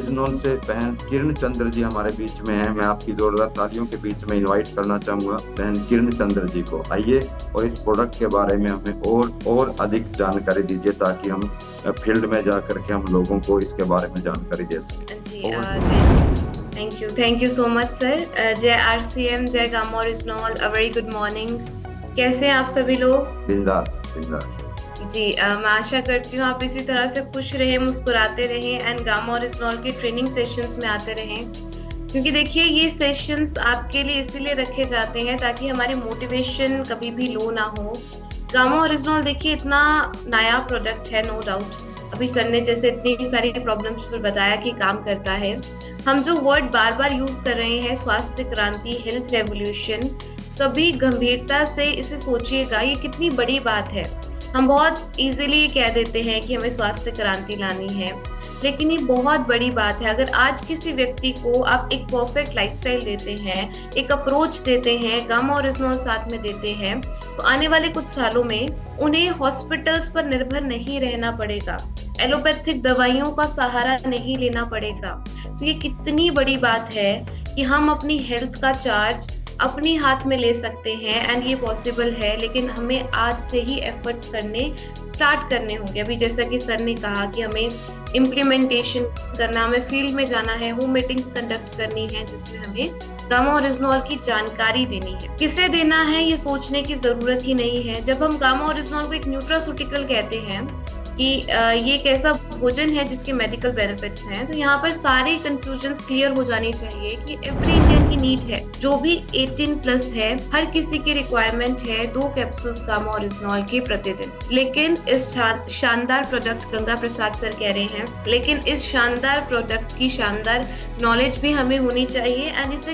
Original से बहन किरण चंद्र जी हमारे बीच में हैं। मैं आपकी जोरदार तालियों के बीच में इनवाइट करना चाहूंगा बहन किरण चंद्र जी को। आइए और इस प्रोडक्ट के बारे में हमें और अधिक जानकारी दीजिए, ताकि हम फील्ड में जा करके हम लोगों को इसके बारे में जानकारी दे जी सकें। Thank you so much sir. जय आरसीएम, जय gamma original, a very good morning. कैसे हैं आप सभी लोग? बिंदास बिंदास। जी मैं आशा करती हूँ आप इसी तरह से खुश रहें, मुस्कुराते रहें एंड गामा ओरिजिनल के ट्रेनिंग सेशंस में आते रहें। क्योंकि देखिए ये सेशंस आपके लिए इसीलिए रखे जाते हैं ताकि हमारी मोटिवेशन कभी भी लो ना हो। गामा ओरिजिनल देखिए इतना नया प्रोडक्ट है, नो डाउट। अभी सर ने जैसे इतनी सारी प्रॉब्लम्स पर बताया कि काम करता है। हम जो वर्ड बार बार यूज कर रहे हैं, स्वास्थ्य क्रांति, हेल्थ रेवोल्यूशन, कभी गंभीरता से इसे सोचिएगा, ये कितनी बड़ी बात है। हम बहुत इजीली कह देते हैं कि हमें स्वास्थ्य क्रांति लानी है, लेकिन ये बहुत बड़ी बात है। अगर आज किसी व्यक्ति को आप एक परफेक्ट लाइफस्टाइल देते हैं, एक अप्रोच देते हैं, गामा ओरिजिनल साथ में देते हैं, तो आने वाले कुछ सालों में उन्हें हॉस्पिटल्स पर निर्भर नहीं रहना पड़ेगा, एलोपैथिक दवाइयों का सहारा नहीं लेना पड़ेगा। तो ये कितनी बड़ी बात है कि हम अपनी हेल्थ का चार्ज अपनी हाथ में ले सकते हैं एंड ये पॉसिबल है। लेकिन हमें आज से ही एफर्ट्स करने स्टार्ट करने होंगे। अभी जैसा कि सर ने कहा कि हमें इम्प्लीमेंटेशन करना, हमें फील्ड में जाना है, होम मीटिंग्स कंडक्ट करनी है, जिसमें हमें गामा ओरिजिनल की जानकारी देनी है। किसे देना है ये सोचने की जरूरत ही नहीं है। जब हम गामा ओरिजिनल को एक न्यूट्रास्यूटिकल कहते हैं कि ये एक ऐसा भोजन है जिसके मेडिकल बेनिफिट्स हैं, तो यहाँ पर सारे कंफ्यूजन्स क्लियर हो जानी चाहिए कि एवरी इंडियन की नीड है, जो भी 18 प्लस है, हर किसी की रिक्वायरमेंट है 2 कैप्सूल्स गामा ओरिजिनल के प्रतिदिन। लेकिन इस शानदार प्रोडक्ट, गंगा प्रसाद सर कह रहे हैं, लेकिन इस शानदार प्रोडक्ट की शानदार नॉलेज भी हमें होनी चाहिए एंड इसे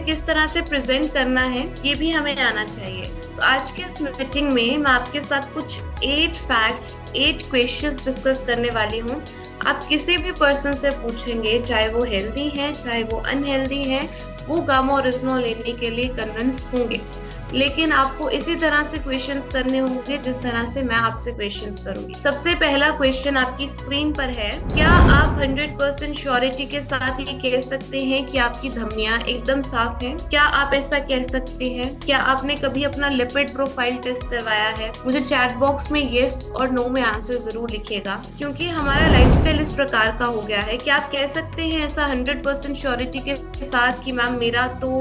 किस तरह से प्रेजेंट करना है ये भी हमें आना चाहिए। तो आज के इस मीटिंग में मैं आपके साथ कुछ 8 फैक्ट्स, 8 क्वेश्चंस डिस्कस करने वाली हूँ। आप किसी भी पर्सन से पूछेंगे, चाहे वो हेल्दी है चाहे वो अनहेल्दी है, वो गामा ओरिजिनल लेने के लिए कन्विंस होंगे। लेकिन आपको इसी तरह से क्वेश्चंस करने होंगे जिस तरह से मैं आपसे क्वेश्चंस करूंगी। सबसे पहला क्वेश्चन आपकी स्क्रीन पर है। क्या आप 100% श्योरिटी के साथ ये कह सकते हैं कि आपकी धमनियां एकदम साफ हैं? क्या आप ऐसा कह सकते हैं? क्या आपने कभी अपना लिपिड प्रोफाइल टेस्ट करवाया है? मुझे चैट बॉक्स में येस और नो में आंसर जरूर लिखिएगा, क्योंकि हमारा लाइफस्टाइल इस प्रकार का हो गया है कि आप कह सकते हैं ऐसा 100% श्योरिटी के साथ कि मैम मेरा तो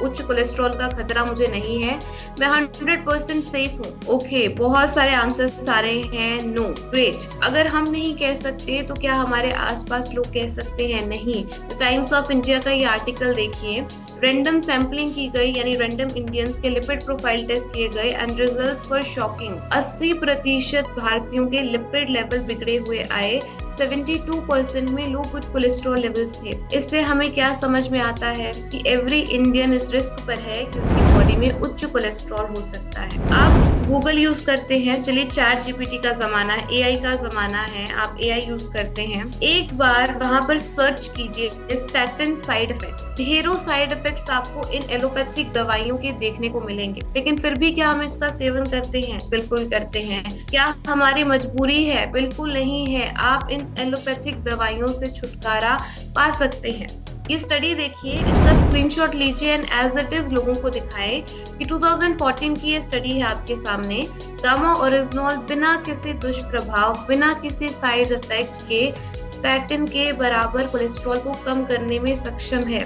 उच्च कोलेस्ट्रॉल का खतरा मुझे नहीं है, मैं 100% सेफ हूँ। ओके, बहुत सारे आंसर्स आ रहे हैं नो, ग्रेट। अगर हम नहीं कह सकते तो क्या हमारे आसपास लोग कह सकते हैं? नहीं। तो टाइम्स ऑफ इंडिया का ये आर्टिकल देखिए, रैंडम सैम्पलिंग की गई, यानी रैंडम इंडियंस के लिपिड प्रोफाइल टेस्ट किए गए एंड रिजल्ट्स वर शॉकिंग। 80% भारतीयों के लिपिड लेवल बिगड़े हुए आए। 72% में लो गुड कोलेस्ट्रॉल लेवल्स थे। इससे हमें क्या समझ में आता है कि एवरी इंडियन इस रिस्क पर है कि उनकी बॉडी में उच्च कोलेस्ट्रॉल हो सकता है। आप गूगल यूज करते हैं, चलिए चैट जीपीटी का जमाना है, एआई का जमाना है, आप एआई यूज करते हैं, एक बार वहां पर सर्च कीजिए स्टैटिन साइड इफेक्ट्स। ढेरों साइड इफेक्ट्स आपको इन एलोपैथिक दवाइयों के देखने को मिलेंगे। लेकिन फिर भी क्या हम इसका सेवन करते हैं? बिल्कुल करते हैं। क्या हमारी मजबूरी है? बिल्कुल नहीं है। आप इन एलोपैथिक दवाइयों से छुटकारा पा सकते हैं। ये स्टडी देखिए, इसका स्क्रीनशॉट लीजिए एंड एज इट इज लोगों को दिखाएं कि 2014 की ये स्टडी है आपके सामने। गामा ओरिजिनल बिना किसी दुष्प्रभाव, बिना किसी साइड इफेक्ट के स्टैटिन के बराबर कोलेस्ट्रॉल को कम करने में सक्षम है।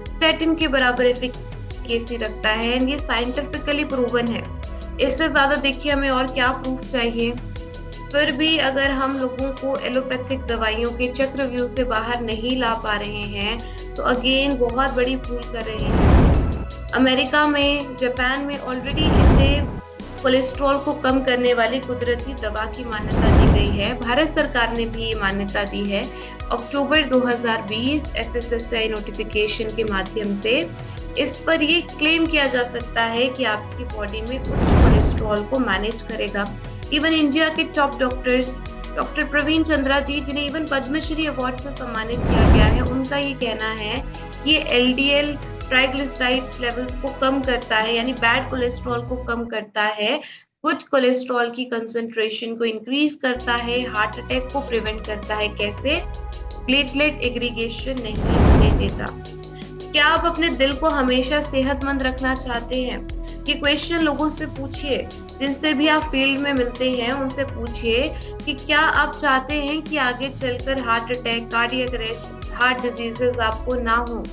स्टैटिन के बराबर एफिकेसी रखता है एंड ये साइंटिफिकली प्रूवन है। इससे ज्यादा देखिए हमें और क्या प्रूफ चाहिए। फिर भी अगर हम लोगों को एलोपैथिक दवाइयों के चक्रव्यूह से बाहर नहीं ला पा रहे हैं, तो अगेन बहुत बड़ी भूल कर रहे हैं। अमेरिका में, जापान में ऑलरेडी इसे कोलेस्ट्रॉल को कम करने वाली कुदरती दवा की मान्यता दी गई है। भारत सरकार ने भी ये मान्यता दी है। अक्टूबर 2020 एफएसएसआई नोटिफिकेशन के माध्यम से इस पर ये क्लेम किया जा सकता है कि आपकी बॉडी में उच्च कोलेस्ट्रॉल को मैनेज करेगा। इवन इंडिया के top doctors, doctor Praveen Chandra ji, जिन्हें इवन पद्मश्री अवार्ड से सम्मानित किया गया है, उनका ये कहना है कि ये एलडीएल ट्राइग्लिसराइड्स लेवल्स को कम करता है, यानी बैड कोलेस्ट्रॉल को कम करता है, गुड कोलेस्ट्रॉल की कंसंट्रेशन को इंक्रीज करता है, हार्ट अटैक को प्रिवेंट करता है। कैसे? प्लेटलेट एग्रीगेशन नहीं होने देता। क्या आप अपने दिल को हमेशा सेहतमंद रखना चाहते हैं? ये क्वेश्चन लोगों से पूछिए, जिनसे भी आप फील्ड में मिलते हैं उनसे पूछिए कि क्या आप चाहते हैं कि आगे चलकर heart attack, cardiac arrest, heart diseases आपको ना हो।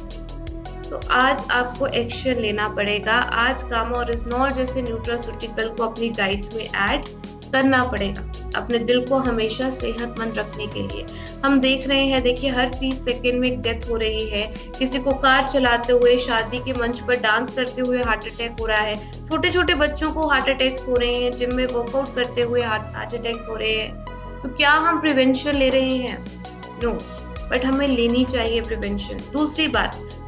तो आज आपको एक्शन लेना पड़ेगा। आज गामा-ओरिजिनॉल जैसे न्यूट्रास्यूटिकल को अपनी डाइट में ऐड करना पड़ेगा, अपने दिल को हमेशा सेहतमंद रखने के लिए। हम देख रहे हैं, देखिए हर 30 सेकंड में एक डेथ हो रही है। किसी को कार चलाते हुए, शादी के मंच पर डांस करते हुए हार्ट अटैक हो रहा है। छोटे छोटे बच्चों को हार्ट अटैक्स हो रहे हैं, जिम में वर्कआउट करते हुए हार्ट अटैक्स हो रहे हैं। तो क्या हम प्रिवेंशन ले रहे हैं? नो, बट हमें लेनी चाहिए प्रिवेंशन।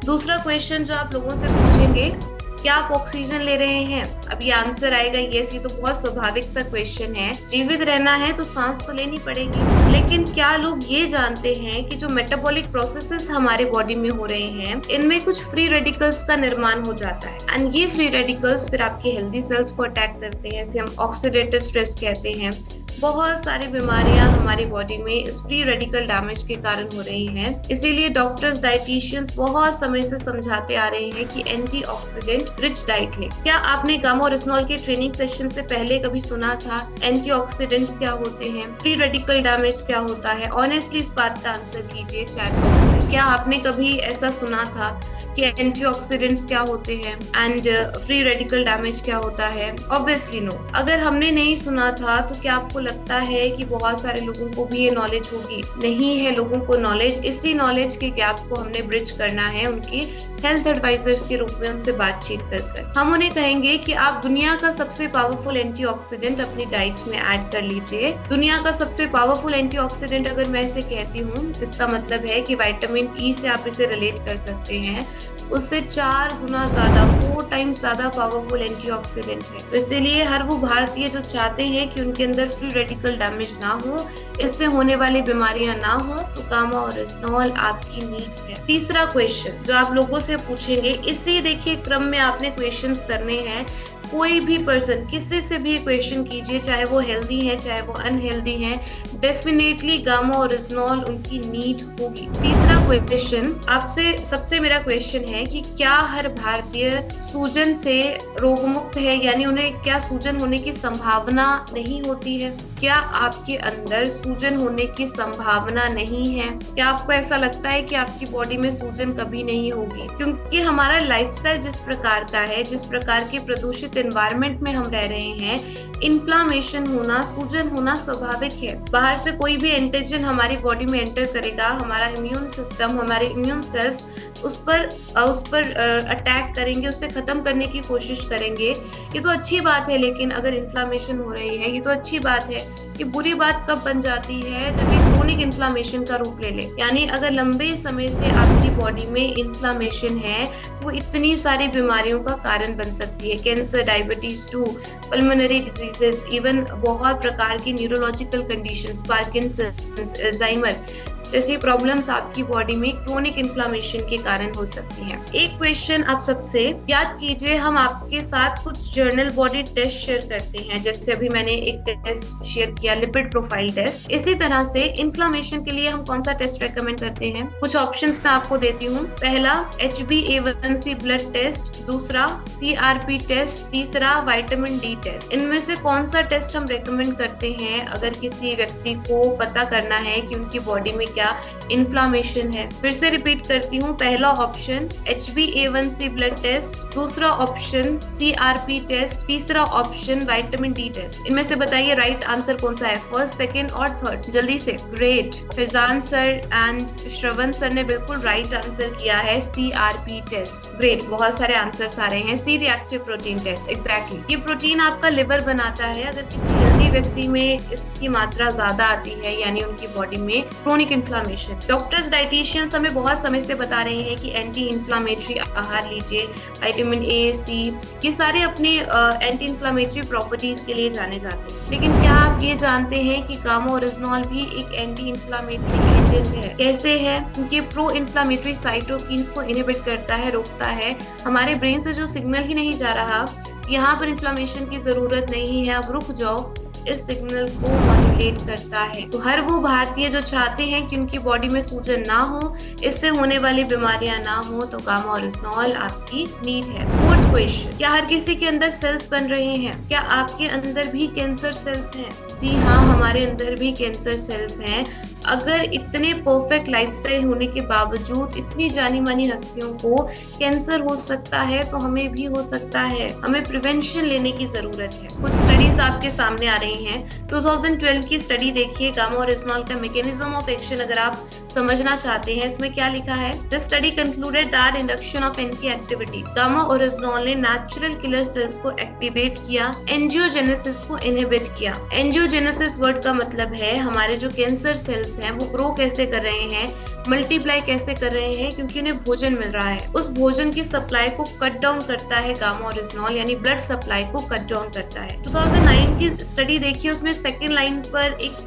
दूसरा क्वेश्चन जो आप लोगों से पूछेंगे, क्या आप ऑक्सीजन ले रहे हैं? अब ये आंसर आएगा यस। ये तो बहुत स्वाभाविक सा क्वेश्चन है। जीवित रहना है तो सांस तो लेनी पड़ेगी, लेकिन क्या लोग ये जानते हैं कि जो मेटाबॉलिक प्रोसेसेस हमारे बॉडी में हो रहे हैं, इनमें कुछ फ्री रेडिकल्स का निर्माण हो जाता है, एंड ये फ्री रेडिकल्स फिर आपके हेल्दी सेल्स को अटैक करते हैं, इसे हम ऑक्सीडेटिव स्ट्रेस कहते हैं। बहुत सारी बीमारियां हमारी बॉडी में इस फ्री रेडिकल डैमेज के कारण हो रही हैं। इसीलिए डॉक्टर्स, डाइटिशियंस बहुत समय से समझाते आ रहे हैं कि एंटीऑक्सीडेंट रिच डाइट लें। क्या आपने गामा-ओरिजिनॉल के ट्रेनिंग सेशन से पहले कभी सुना था एंटीऑक्सीडेंट्स क्या होते हैं, फ्री रेडिकल डैमेज क्या होता है? ऑनेस्टली इस बात का आंसर कीजिए चैट बॉक्स में। क्या आपने कभी ऐसा सुना था कि एंटीऑक्सीडेंट्स क्या होते हैं एंड फ्री रेडिकल डैमेज क्या होता है? Obviously no. अगर हमने नहीं सुना था तो क्या आपको लगता है कि बहुत सारे लोगों को भी ये नॉलेज होगी? नहीं है लोगों को नॉलेज। इसी नॉलेज के गैप को हमने ब्रिज करना है उनके हेल्थ एडवाइजर्स के रूप में उनसे बातचीत कर। हम उन्हें कहेंगे कि आप दुनिया का सबसे पावरफुल एंटीऑक्सीडेंट अपनी डाइट में ऐड कर लीजिए। दुनिया का सबसे पावरफुल एंटीऑक्सीडेंट अगर मैं इसे कहती हूँ, इसका मतलब है कि विटामिन ई से आप इसे रिलेट कर सकते हैं। उससे 4 गुना ज्यादा, 4 टाइम्स ज्यादा पावरफुल एंटीऑक्सीडेंट है। तो इसीलिए हर वो भारतीय जो चाहते हैं कि उनके अंदर फ्री रेडिकल डैमेज ना हो, इससे होने वाली बीमारियां ना हो, तो गामा-ओरिजिनॉल आपकी नीड है। तीसरा क्वेश्चन जो आप लोगों से पूछेंगे, इसी देखिए क्रम में आपने क्वेश्चंस करने हैं। कोई भी पर्सन किसी से भी क्वेश्चन कीजिए, चाहे वो हेल्दी है चाहे वो अनहेल्दी है, डेफिनेटली गामा-ओरिजिनॉल उनकी नीड होगी। तीसरा क्वेश्चन आपसे, सबसे मेरा क्वेश्चन है कि क्या हर भारतीय सूजन से रोग मुक्त है, यानी उन्हें क्या सूजन होने की संभावना नहीं होती है? क्या आपके अंदर सूजन होने की संभावना नहीं है? क्या आपको ऐसा लगता है कि आपकी बॉडी में सूजन कभी नहीं होगी? क्योंकि हमारा लाइफस्टाइल जिस प्रकार का है, जिस प्रकार के प्रदूषित एनवायरनमेंट में हम रह रहे हैं, इन्फ्लामेशन होना, सूजन होना स्वाभाविक है। बाहर से कोई भी एंटीजन हमारी बॉडी में एंटर करेगा, हमारा इम्यून सिस्टम, हमारे इम्यून सेल्स उस पर अटैक करेंगे, उसे खत्म करने की कोशिश करेंगे। ये तो अच्छी बात है, लेकिन अगर इन्फ्लामेशन हो रही है, ये तो अच्छी बात है। ये बुरी बात कब बन जाती है? जब ये क्रोनिक इन्फ्लामेशन का रूप ले ले। यानी अगर लंबे समय से आपकी बॉडी में इन्फ्लामेशन है तो वो इतनी सारी बीमारियों का कारण बन सकती है। Cancer, diabetes 2, pulmonary diseases, even बहुत प्रकार की न्यूरोलॉजिकल कंडीशंस, पार्किंसंस, अल्जाइमर जैसी प्रॉब्लम्स आपकी बॉडी में क्रोनिक इन्फ्लामेशन के कारण हो सकती हैं। एक क्वेश्चन आप सबसे याद कीजिए, हम आपके साथ कुछ जर्नल बॉडी टेस्ट शेयर करते हैं। जैसे अभी मैंने एक टेस्ट शेयर किया, लिपिड प्रोफाइल टेस्ट। इसी तरह से इन्फ्लामेशन के लिए हम कौन सा टेस्ट रेकमेंड करते हैं? कुछ ऑप्शंस मैं आपको देती हूँ। पहला HbA1c ब्लड टेस्ट, दूसरा CRP टेस्ट, तीसरा विटामिन D टेस्ट। इनमें से कौन सा टेस्ट हम रेकमेंड करते हैं अगर किसी व्यक्ति को पता करना है कि उनकी बॉडी में इन्फ्लामेशन है? फिर से रिपीट करती हूँ। पहला ऑप्शन HbA1c ब्लड टेस्ट, दूसरा ऑप्शन CRP टेस्ट, तीसरा ऑप्शन विटामिन D टेस्ट। इनमें से बताइए राइट आंसर कौन सा है? फर्स्ट, सेकंड और थर्ड, जल्दी से। Great, Faizan sir and Shravan sir ने बिल्कुल राइट आंसर किया है, CRP टेस्ट। ग्रेट, बहुत सारे आंसर्स आ रहे हैं। C reactive protein test, exactly. ये प्रोटीन आपका लिवर बनाता है। अगर किसी हेल्दी व्यक्ति में इसकी मात्रा ज्यादा आती है, यानी उनकी बॉडी में क्रोनिक इन्फ्लामेशन। डॉक्टर्स, डाइटिशियंस हमें बहुत समय से बता रहे हैं कि एंटी इन्फ्लामेटरी आहार लीजिए, विटामिन A, C, ये सारे अपने एंटी इन्फ्लामेटरी प्रॉपर्टीज के लिए जाने जाते हैं। लेकिन क्या आप ये जानते हैं कि गामा-ओरिजिनॉल भी एक एंटी इन्फ्लामेटरी एजेंट है? कैसे है? क्योंकि प्रो इन्फ्लामेटरी साइटोकिन्स को इनहिबिट करता है, रोकता है। हमारे ब्रेन से जो सिग्नल ही नहीं जा रहा, यहाँ पर इन्फ्लामेशन की जरूरत नहीं है, अब रुक जाओ, इस सिग्नल को मॉड्यूलेट करता है। तो हर वो भारतीय जो चाहते हैं कि उनकी बॉडी में सूजन ना हो, इससे होने वाली बीमारियां ना हो, तो गामा ओरिजिनॉल आपकी नीड है। फोर्थ क्वेश्चन, क्या हर किसी के अंदर सेल्स बन रहे हैं? क्या आपके अंदर भी कैंसर सेल्स हैं? जी हाँ, हमारे अंदर भी कैंसर सेल्स हैं। अगर इतने परफेक्ट लाइफस्टाइल होने के बावजूद इतनी जानी मानी हस्तियों को कैंसर हो सकता है, तो हमें भी हो सकता है। हमें प्रिवेंशन लेने की जरूरत है। कुछ स्टडीज आपके सामने आ रही हैं। 2012 की स्टडी देखिए, गामा ओरिजिनॉल का मैकेनिज्म ऑफ एक्शन अगर आप समझना चाहते हैं, इसमें क्या लिखा है? This study concluded that induction of NK activity, gamma oryzanol ने नेचुरल किलर सेल्स को एक्टिवेट किया, एंजियोजेनेसिस को इनहिबिट किया। एंजियोजेनेसिस वर्ड का मतलब है हमारे जो कैंसर सेल्स हैं वो ग्रो कैसे कर रहे हैं, मल्टीप्लाई कैसे कर रहे हैं, क्योंकि उन्हें भोजन मिल रहा है। उस भोजन की सप्लाई को कट डाउन करता है गामा ओरिजिनॉल, यानी ब्लड सप्लाई को कट डाउन करता है। 2009 की स्टडी देखिए, उसमें सेकेंड लाइन पर एक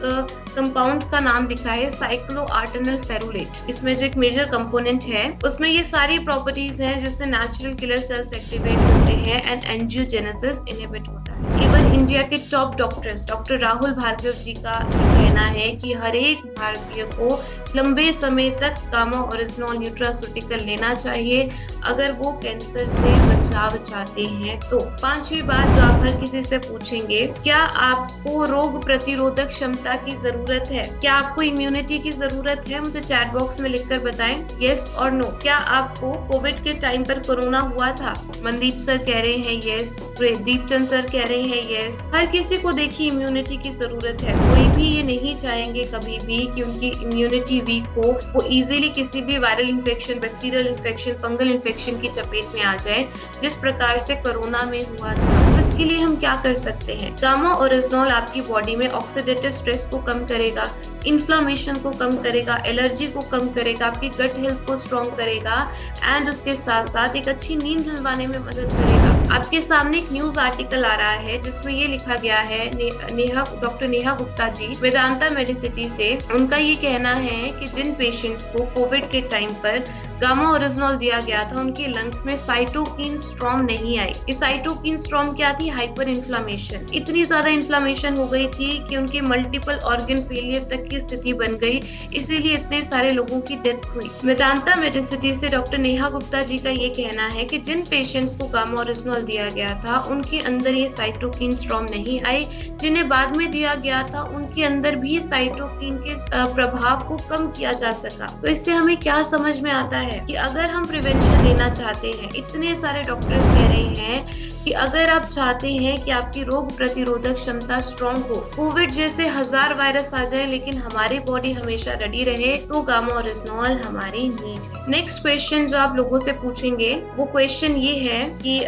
कंपाउंड का नाम लिखा है साइक्लोआर्टेनल फेरुलेट। इसमें जो एक मेजर कंपोनेंट है उसमें ये सारी प्रॉपर्टीज हैं जिससे नेचुरल किलर सेल्स एक्टिवेट होते हैं एंड एंजियोजेनेसिस इनहिबिट होता है। इवन इंडिया के top doctors doctor Rahul Bhargava ji का कहना है कि हर एक भारतीय को लंबे समय तक गामा ओरिजिनॉल न्यूट्रास्यूटिकल लेना चाहिए अगर वो कैंसर से बचाव चाहते हैं। तो पांचवी बात जो आप हर किसी से पूछेंगे, क्या आपको रोग प्रतिरोधक क्षमता की जरूरत है? क्या आपको इम्यूनिटी की जरूरत है? मुझे चैट बॉक्स में लिखकर बताएं यस और नो। क्या आपको कोविड के टाइम पर कोरोना हुआ था? मनदीप सर कह रहे हैं यस, दीपचंद सर कह रहे हैं यस। हर किसी को देखिए इम्यूनिटी की जरूरत है। कोई भी ये नहीं चाहेंगे कभी भी कि उनकी इम्यूनिटी वीक हो, वो इजीली किसी भी viral infection, bacterial infection, fungal infection की चपेट में आ जाए, जिस प्रकार से कोरोना में हुआ था। तो इसके लिए हम क्या कर सकते हैं? गामा ओरिजिनॉल आपकी बॉडी में ऑक्सीडेटिव स्ट्रेस को कम करेगा, इन्फ्लामेशन को कम करेगा, एलर्जी को कम करेगा, आपकी गट हेल्थ को स्ट्रॉन्ग करेगा एंड उसके साथ साथ एक अच्छी नींद दिलवाने में मदद करेगा। आपके सामने एक न्यूज आर्टिकल आ रहा है जिसमें ये लिखा गया है, डॉक्टर नेहा गुप्ता जी वेदांता मेडिसिटी से, उनका ये कहना है कि जिन पेशेंट्स को कोविड के टाइम पर गामा ओरिजिनॉल दिया गया था उनके लंग्स में साइटोकिन स्टॉर्म नहीं आई। इस साइटोकिन स्टॉर्म क्या थी? Hyper inflammation. इतनी ज्यादा इन्फ्लामेशन हो गई थी कि उनके मल्टीपल ऑर्गन फेलियर तक की स्थिति बन गई, इसीलिए इतने सारे लोगों की डेथ हुई। वेदांता मेडिसिटी से डॉक्टर नेहा गुप्ता जी का ये कहना है कि जिन पेशेंट्स को गामा ओरिजिनॉल दिया गया था उनके अंदर ये साइटोकिन स्टॉर्म नहीं आई, जिन्हें बाद में दिया गया था उनके अंदर भी साइटोकिन के प्रभाव को कम किया जा सका। तो इससे हमें क्या समझ में आता है कि अगर हम प्रिवेंशन लेना चाहते हैं, इतने सारे डॉक्टर्स कह रहे हैं कि अगर आप चाहते हैं कि आपकी रोग प्रतिरोधक क्षमता स्ट्रॉन्ग हो, कोविड जैसे 1000 वायरस आ जाए लेकिन हमारी बॉडी हमेशा रेडी रहे, तो गामा ओरिजिनॉल हमारी नीड है। नेक्स्ट क्वेश्चन जो आप लोगों से पूछेंगे वो क्वेश्चन ये है कि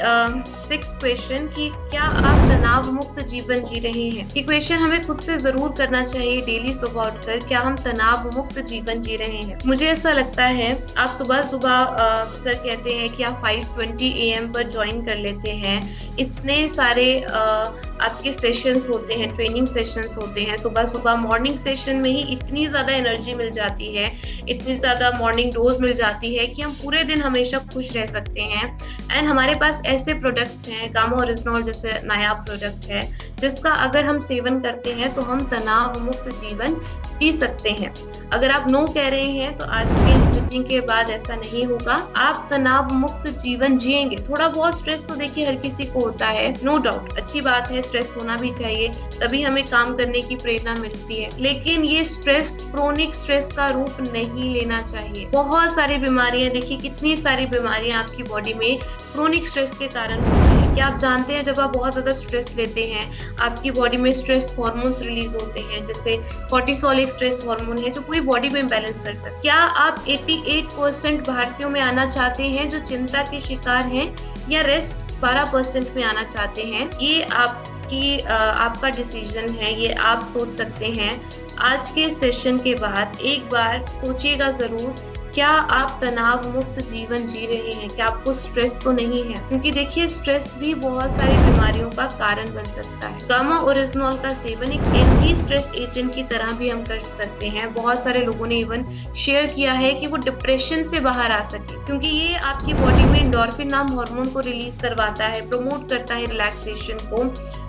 6th क्वेश्चन कि क्या आप तनाव मुक्त जीवन जी रहे हैं? ये क्वेश्चन हमें खुद से जरूर करना चाहिए डेली सुबह उठकर, क्या हम तनाव मुक्त जीवन जी रहे हैं? मुझे ऐसा लगता है आप सुबह सर कहते हैं कि आप 5:20 AM पर ज्वाइन कर लेते हैं। इतने सारे आपके सेशंस होते हैं, ट्रेनिंग सेशंस होते हैं, सुबह मॉर्निंग सेशन में ही इतनी ज्यादा एनर्जी मिल जाती है, इतनी ज्यादा मॉर्निंग डोज मिल जाती है कि हम पूरे दिन हमेशा खुश रह सकते हैं। एंड हमारे पास ऐसे प्रोडक्ट्स हैं, गामा ओरिजिनॉल जैसे नया प्रोडक्ट है जिसका अगर हम सेवन करते हैं तो हम तनाव मुक्त जीवन जी सकते हैं। अगर आप नो कह रहे हैं तो आज के इस मीटिंग के बाद ऐसा नहीं होगा, आप तनाव मुक्त जीवन जिएंगे। थोड़ा बहुत स्ट्रेस तो देखिए हर किसी को होता है, नो डाउट, अच्छी बात है, स्ट्रेस होना भी चाहिए, तभी हमें काम करने की प्रेरणा मिलती है। लेकिन ये स्ट्रेस क्रोनिक स्ट्रेस का रूप नहीं लेना चाहिए। बहुत सारी बीमारियां देखिए, कितनी सारी बीमारियां आपकी बॉडी में क्रोनिक स्ट्रेस के कारण होती है। क्या आप जानते हैं जब आप बहुत ज्यादा स्ट्रेस लेते हैं आपकी बॉडी में स्ट्रेस हार्मोन्स रिलीज होते हैं, जैसे कॉर्टिसोल एक स्ट्रेस हार्मोन है जो पूरी बॉडी में बैलेंस कर सकता है। क्या आप 88% भारतीयों में आना चाहते हैं जो चिंता के शिकार हैं, या रेस्ट 12% में आना चाहते हैं? ये आपका डिसीजन है, ये आप सोच सकते हैं। आज के सेशन के बाद एक बार सोचिएगा जरूर क्या आप तनाव मुक्त जीवन जी रहे हैं? क्या आपको स्ट्रेस तो नहीं है? क्योंकि देखिए स्ट्रेस भी बहुत सारी बीमारियों का कारण बन सकता है। गामा ओरिजिनॉल का सेवन एक एंटी स्ट्रेस एजेंट की तरह भी हम कर सकते हैं। बहुत सारे लोगों ने इवन शेयर किया है कि वो डिप्रेशन से बाहर आ सके, क्योंकि ये आपकी बॉडी में एंडोर्फिन नाम हार्मोन को रिलीज करवाता है, प्रमोट करता है रिलैक्सेशन को।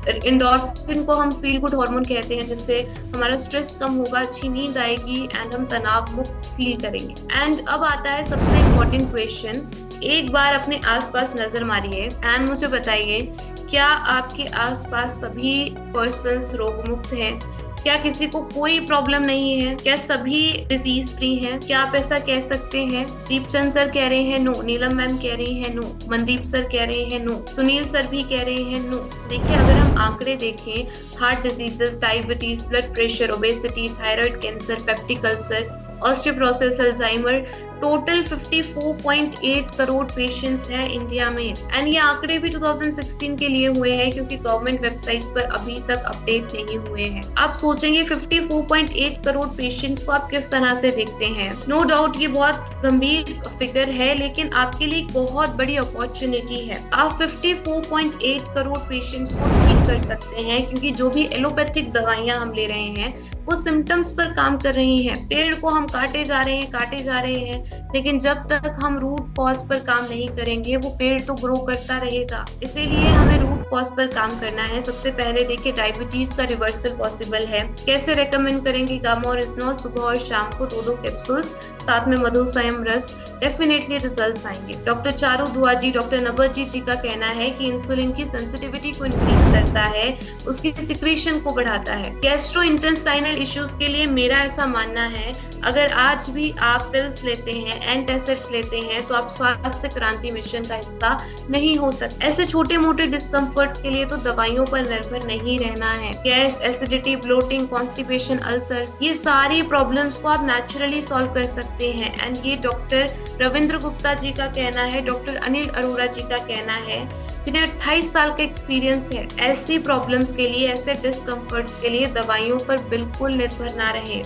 एंडोर्फिन को हम फील गुड हार्मोन कहते हैं, जिससे हमारा स्ट्रेस कम होगा, अच्छी नींद आएगी एंड हम तनाव मुक्त फील करेंगे। एंड अब आता है सबसे इम्पोर्टेंट क्वेश्चन। एक बार अपने आसपास नजर मारिए एंड मुझे बताइए, क्या आपके आसपास सभी पर्सन्स रोग मुक्त हैं? क्या किसी को कोई प्रॉब्लम नहीं है? क्या सभी डिजीज फ्री हैं? क्या आप ऐसा कह सकते हैं? दीपचंद सर कह रहे हैं नो, नीलम मैम कह रही हैं नो, मनदीप सर कह रहे हैं नो, सुनील सर भी कह रहे हैं नो। देखिए अगर हम आंकड़े देखें, heart diseases, diabetes, blood pressure, obesity, thyroid cancer, peptic ulcer, osteoporosis, Alzheimer, total 54.8 crore patients हैं इंडिया में। एंड ये आंकड़े भी 2016 के लिए हुए हैं, क्योंकि गवर्नमेंट वेबसाइट्स पर अभी तक अपडेट नहीं हुए हैं। आप सोचेंगे 54.8 करोड़ पेशेंट्स को आप किस तरह से देखते हैं? नो डाउट ये बहुत गंभीर फिगर है, लेकिन आपके लिए एक बहुत बड़ी अपॉर्चुनिटी है। आप 54.8 करोड़ पेशेंट्स को ठीक कर सकते हैं, क्योंकि जो भी एलोपैथिक दवाइयां हम ले रहे हैं वो सिम्टम्स पर काम कर रही हैं। पेड़ को हम काटे जा रहे हैं, लेकिन जब तक हम रूट कॉज पर काम नहीं करेंगे वो पेड़ तो ग्रो करता रहेगा। इसीलिए हमें रूट कॉज पर काम करना है। सबसे पहले देखिए डायबिटीज का रिवर्सल पॉसिबल है। कैसे रेकमेंड करेंगे? गामा ओरिजिनॉल सुबह और शाम को 2-2 कैप्सूल्स, साथ में मधु संयम रस, डेफिनेटली रिजल्ट्स आएंगे। डॉक्टर चारू दुआजी, डॉक्टर नवजीत जी का कहना है कि इंसुलिन की सेंसिटिविटी को इंक्रीज करता है, उसकी सिक्रीशन को बढ़ाता है। गैस्ट्रोइंटेस्टाइनल इश्यूज के लिए मेरा ऐसा मानना है, अगर आज भी आप पिल्स लेते हैं, एंटासिड्स लेते हैं, तो आप स्वास्थ्य क्रांति मिशन का हिस्सा नहीं हो सकते। ऐसे छोटे मोटे डिस्कम्फर्ट्स के लिए तो दवाइयों पर निर्भर नहीं रहना है। Gas, acidity, bloating, constipation, ulcers, ये सारी प्रॉब्लम्स को आप नेचुरली सॉल्व कर सकते हैं। एंड ये डॉक्टर रविंद्र गुप्ता जी का कहना है, डॉक्टर अनिल अरोड़ा जी का कहना है, जिन्हें 28 साल का एक्सपीरियंस है। ऐसी प्रॉब्लम्स के लिए, ऐसे डिस्कम्फर्ट्स के लिए दवाइयों पर बिल्कुल निर्भर ना रहे।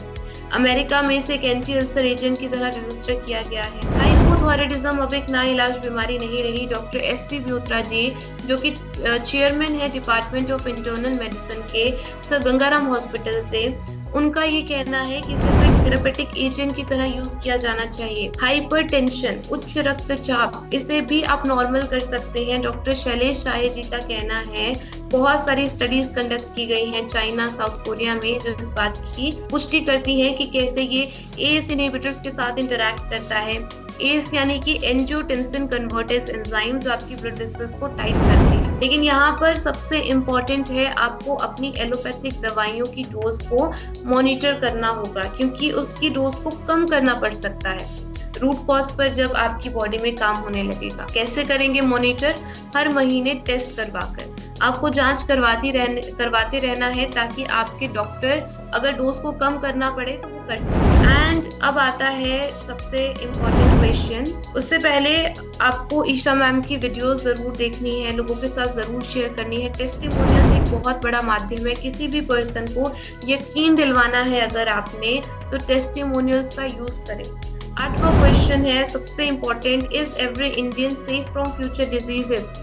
अमेरिका में इसे एक एंटी अल्सर एजेंट की तरह रजिस्टर किया गया है। हाइपोथायराइडिज्म अब एक नाइलाज बीमारी नहीं रही। डॉक्टर एसपी ब्योत्रा जी, जो कि चेयरमैन है डिपार्टमेंट ऑफ इंटरनल मेडिसिन के सर गंगाराम हॉस्पिटल से, उनका ये कहना है कि सिर्फ एक थेरेपेटिक एजेंट की तरह यूज किया जाना चाहिए। हाइपरटेंशन, उच्च रक्तचाप, इसे भी आप नॉर्मल कर सकते हैं। डॉक्टर शैलेश शाहे जी का कहना है, बहुत सारी स्टडीज कंडक्ट की गई हैं चाइना, साउथ कोरिया में, जो इस बात की पुष्टि करती है कि कैसे ये एस इनहिबिटर्स के साथ इंटरैक्ट करता है। एस यानी कि एंजियोटेंसिन कन्वर्टेज एंजाइम, जो आपकी ब्लड वेसल्स को टाइट करती है। लेकिन यहाँ पर सबसे इम्पोर्टेंट है, आपको अपनी एलोपैथिक दवाइयों की डोज को मॉनिटर करना होगा, क्योंकि उसकी डोज को कम करना पड़ सकता है रूट कॉज पर जब आपकी बॉडी में काम होने लगेगा। कैसे करेंगे मॉनिटर? हर महीने टेस्ट करवाकर आपको जांच करवाते रहना है, ताकि आपके डॉक्टर अगर डोज को कम करना पड़े तो वो कर सके। एंड अब आता है सबसे इम्पोर्टेंट क्वेश्चन। उससे पहले आपको ईशा मैम की वीडियो जरूर देखनी है, लोगों के साथ जरूर शेयर करनी है। टेस्टिमोनियल्स एक बहुत बड़ा माध्यम है, किसी भी पर्सन को यकीन दिलवाना है अगर आपने, तो टेस्टिमोनियल्स का यूज करें। 8वां क्वेश्चन है सबसे important, is every Indian safe from future diseases?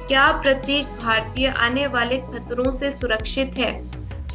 क्या प्रत्येक भारतीय आने वाले खतरों से सुरक्षित है?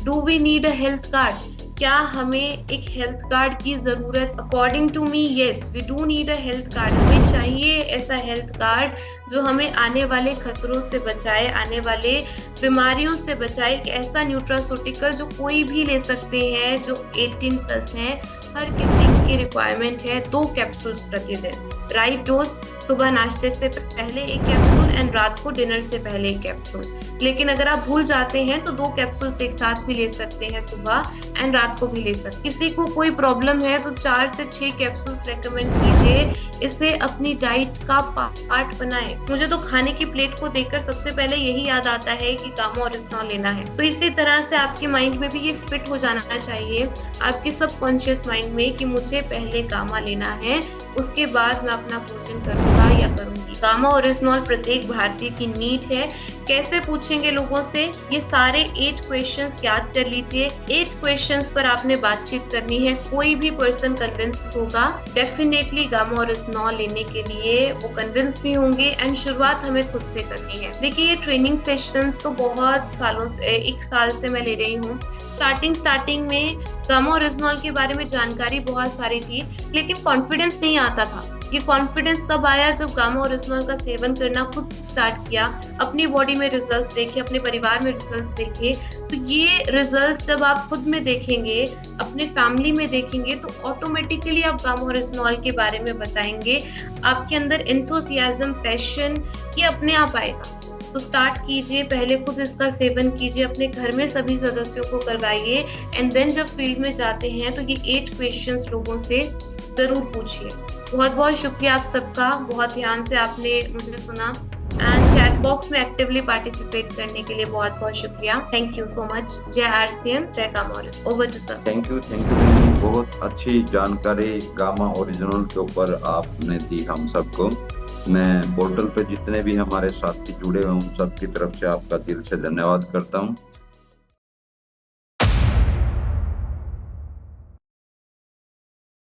Do we need a health card? क्या हमें एक हेल्थ कार्ड की जरूरत? According to me yes, we do need a health card. हमें चाहिए ऐसा हेल्थ कार्ड जो हमें आने वाले खतरों से बचाए, आने वाले बीमारियों से बचाए। एक ऐसा न्यूट्रास्यूटिकल जो कोई भी ले सकते हैं, जो 18+ हैं, हर किसी की रिक्वायरमेंट है 2 कैप्सूल्स प्रतिदिन। राइट डोज, सुबह नाश्ते से पहले 1 कैप्सूल एंड रात को डिनर से पहले 1 कैप्सूल। लेकिन अगर आप भूल जाते हैं तो 2 कैप्सूल्स एक साथ भी ले सकते हैं, सुबह एंड रात को भी ले सकते हैं। किसी को कोई प्रॉब्लम है तो 4 से 6 कैप्सूल्स रेकमेंड कीजिए, इसे अपनी डाइट का पार्ट बनाएं। मुझे तो खाने की प्लेट को देखकर सबसे पहले यही याद आता है कि गामा ओरिजिनॉल लेना है। तो इसी तरह से आपके माइंड में भी ये फिट हो जाना चाहिए, आपके सबकॉन्शियस माइंड में, कि मुझे पहले गामा लेना है, उसके बाद मैं अपना भोजन करूंगा या करूंगी। गामा ओरिजिनॉल प्रत्येक भारतीय की नीड है। कैसे पूछेंगे लोगों से? ये सारे 8 क्वेश्चंस याद कर लीजिए। 8 क्वेश्चंस पर आपने बातचीत करनी है। कोई भी पर्सन कन्विंस होगा डेफिनेटली गामा ओरिजिनॉल लेने के लिए, वो कन्विंस भी होंगे। एंड शुरुआत हमें खुद से करनी है। देखिए ये ट्रेनिंग सेशंस तो बहुत सालों से, 1 साल से मैं ले रही हूँ। स्टार्टिंग में गामा ओरिजिनॉल के बारे में जानकारी बहुत सारी थी, लेकिन कॉन्फिडेंस नहीं आता था। ये कॉन्फिडेंस कब आया? जब गामा ओरिजिनॉल का सेवन करना खुद स्टार्ट किया, अपनी बॉडी में रिजल्ट्स देखे, अपने परिवार में रिजल्ट्स देखे। तो ये रिजल्ट्स जब आप खुद में देखेंगे, अपने फैमिली में देखेंगे, तो ऑटोमेटिकली आप गामा ओरिजिनॉल के बारे में बताएंगे। आपके अंदर एंथुसियाज्म, पैशन ये अपने आप आएगा। तो स्टार्ट कीजिए, पहले खुद इसका सेवन कीजिए, अपने घर में सभी सदस्यों को करवाइए। एंड देन जब फील्ड में जाते हैं तो ये 8 क्वेश्चंस लोगों से जरूर पूछिए। बहुत बहुत शुक्रिया आप सबका, बहुत ध्यान से आपने मुझे सुना। एंड चैट बॉक्स में एक्टिवली पार्टिसिपेट करने के लिए बहुत बहुत शुक्रिया। Thank you so much. जय RCM, जय gamma oryzanol. Over to sir. Thank you. बहुत अच्छी जानकारी गामा ओरिजिनल के ऊपर आपने दी हम सबको। मैं पोर्टल पे जितने भी हमारे साथी जुड़े हुए उन सबकी तरफ से आपका दिल से धन्यवाद करता हूँ।